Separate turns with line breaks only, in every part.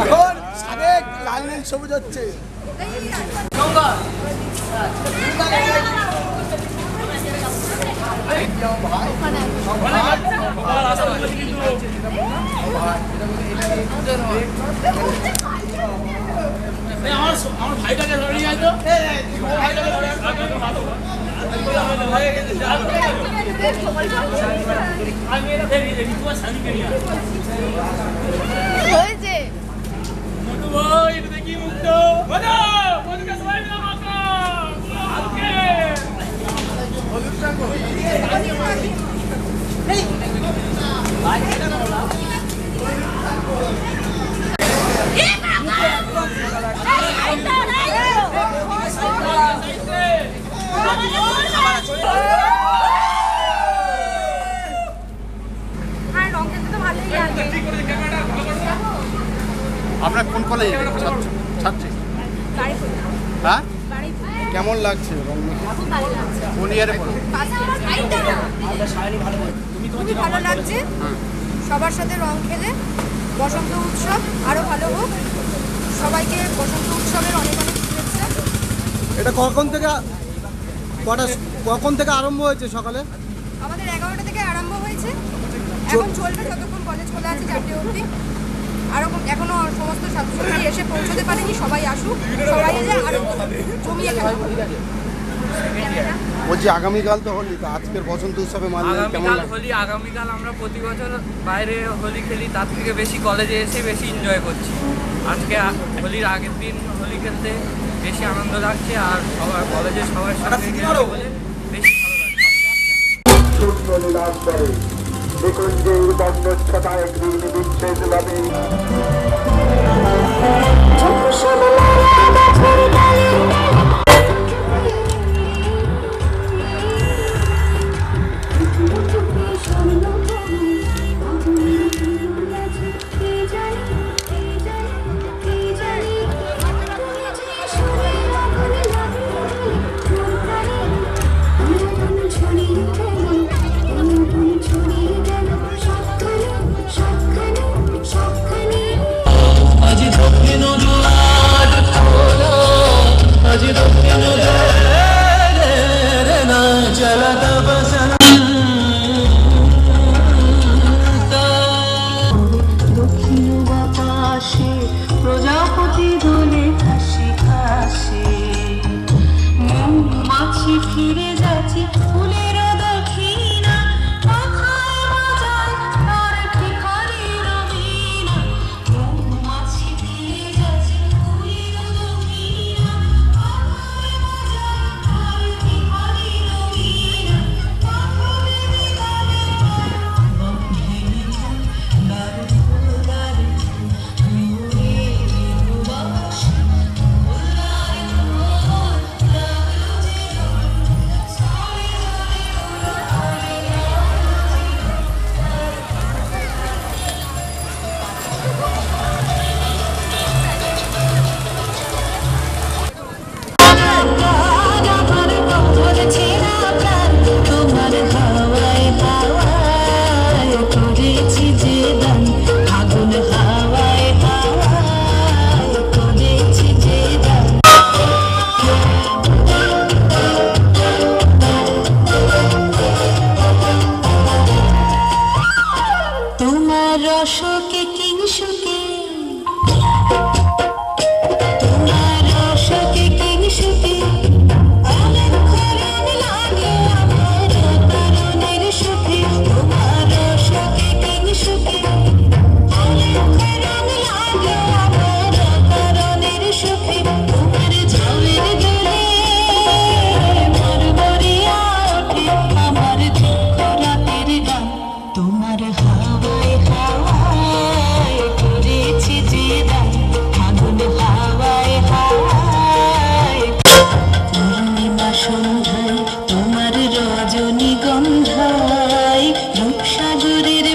এখন সাবেক লাল নীল সবুজ হচ্ছে।
আমার ভাইটাকে ধরে নিয়ে আসো। দেখি মুক্ত
আপনার কোন কলেজে ছাত্রী? হ্যাঁ, কেমন লাগছে? কোন ইয়ারে পড়ো?
খুবই ভালো লাগছে সবার সাথে রং খেলে। বসন্ত উৎসব আরো ভালো হোক। সবাইকে বসন্ত উৎসবের অনেক অনেক শুভেচ্ছা।
এটা কখন থেকে আরম্ভ হয়েছে? সকালে
আমাদের 11টা থেকে আরম্ভ হয়েছে, এখন চলবে যতক্ষণ কলেজ খোলা আছে 4টে অবধি। আরো এখনো সমস্ত ছাত্রছাত্রী এসে পৌঁছতে পারেনি, সবাই আসুক, সবাই এলে আরো জমিয়ে খেলা।
বলছি আগামীকাল তো হোলি, তো আজকের বসন্ত উৎসবে
আগামীকাল আমরা প্রতি বছর বাইরে হোলি খেলি, তার থেকে বেশি কলেজে এসে বেশি এনজয় করছি। আজকে হোলির আগের দিন হোলি খেলতে বেশি আনন্দ লাগছে, আর সবার কলেজে সবার সাথে বলে বেশি ভালো লাগছে।
প্রজাপতি দোলে হাসি হাসি মৌমাছি ফিরে যাচ্ছে ফুলের দক্ষিণা পাখায় বাজায় তার ঠিকারি রবিনা। মৌমাছি ফিরে যাচ্ছে ফুলের দক্ষিণা পাখায় বাজায় তার ঠিকারি রবিনা। পাখায় বিদারে বন্ধে গারে গারে রসকে কিংসুকে তোমার রসকে কিংসুকে অনেক খরণ লাগে আমার তরুণের সুখে। তোমার রসকে কিংসুকে অনেক খরণ লাগে আমার তরুণের সুখে। তোমার ঝালের দোলে মোর বরিয়া ওঠে আমার দুঃখ রাতের গান। তোমার হাওয়ায় হাওয়ায় করেছি যে দান ফাগুন হাওয়ায় হাওয়ায়। পূর্ণিমা সন্ধ্যায় তোমার রজনীগন্ধায় রূপসাগরের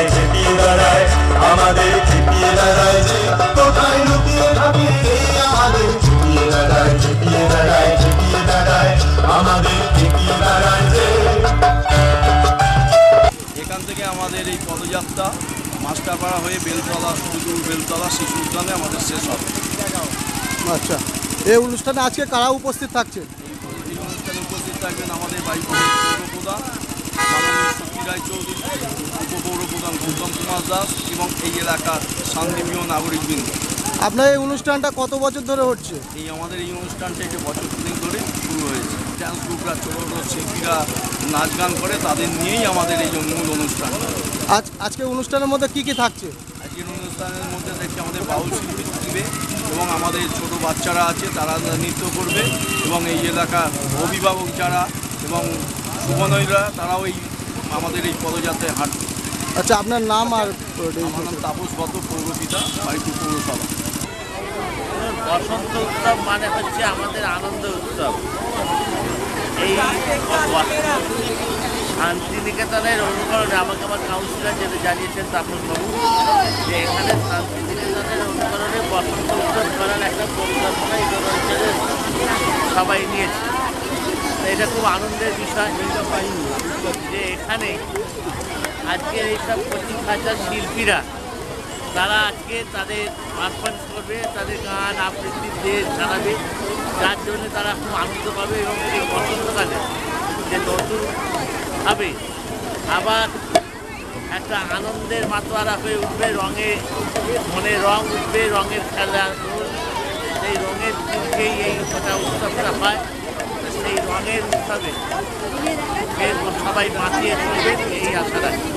দাঁড়ায় ঝেঁপিয়ে দাঁড়ায় আমাদের ঝেঁপিয়ে দাঁড়ায় যে কোথায় লুকিয়ে থাকে আমাদের ঝেঁপিয়ে দাঁড়ায় ঝেঁপিয়ে দাঁড়ায় ঝেঁপিয়ে দাঁড়ায় আমাদের ঝেঁপিয়ে দাঁড়ায় যে।
এখান থেকে আমাদের এই পদযাত্রা মাস্টারপাড়া হয়ে বেলতলা সুদূর বেলতলা শিশু উদ্যানে আমাদের শেষ হবে।
আচ্ছা, এই অনুষ্ঠানে আজকে কারা উপস্থিত থাকছে?
এই অনুষ্ঠানে উপস্থিত থাকবেন আমাদের বাড়িপুরের পৌরপ্রধান মাননীয় শক্তি রায়চৌধুরী, উপপৌরপ্রধান গৌতম কুমার দাস এবং এই এলাকার শান্তিপ্রিয় নাগরিকবৃন্দ।
আপনার এই অনুষ্ঠানটা কত বছর ধরে হচ্ছে?
আমাদের এই অনুষ্ঠানটা একটি বছর তিনেক ধরে শুরু হয়েছে। ডান্স গ্রুপরা ছোটো ছোটো শিল্পীরা নাচ গান করে, তাদের নিয়েই আমাদের এই মূল অনুষ্ঠান।
আজকে অনুষ্ঠানের মধ্যে কি কি থাকছে?
আজকের অনুষ্ঠানের মধ্যে দেখছি আমাদের বাউল শিল্পী থাকবে এবং আমাদের ছোট বাচ্চারা আছে তারা নৃত্য করবে এবং এই এলাকার অভিভাবক যারা এবং শুভনয়রা তারাও এই আমাদের এই পদযাত্রায় হাঁটবে।
আচ্ছা, আপনার নাম আর?
আমার নাম তাপস বত, পৌরপিতা, বাড়িপুর পৌরসভা।
বসন্ত উৎসব মানে হচ্ছে আমাদের আনন্দ উৎসব। এই শান্তিনিকেতনের অনুকরণে আমাকে আমার কাউন্সিলর যেটা জানিয়েছেন তাপসবাবু, যে এখানে শান্তিনিকেতনের অনুকরণে বসন্ত উৎসব করার একটা পরিকল্পনা এই অঞ্চলে সবাই নিয়েছে। এটা খুব আনন্দের বিষয় যে এখানে আজকের এইসব কোচিং কালচার শিল্পীরা তারা আজকে তাদের পারফরমেন্স করবে, তাদের গান আবৃত্তি দিয়ে জানাবে, যার জন্য তারা খুব আনন্দ পাবে এবং এই বসন্তকালে যে নতুনভাবে আবার একটা আনন্দের মাতোয়ারা হয়ে উঠবে, রঙে মনে রং উঠবে, রঙের খেলা, সেই রঙের দিনকেই এই উৎসবটা হয়। সেই রঙের উৎসবে সবাই মাতিয়ে চলবে এই আশা রাখি।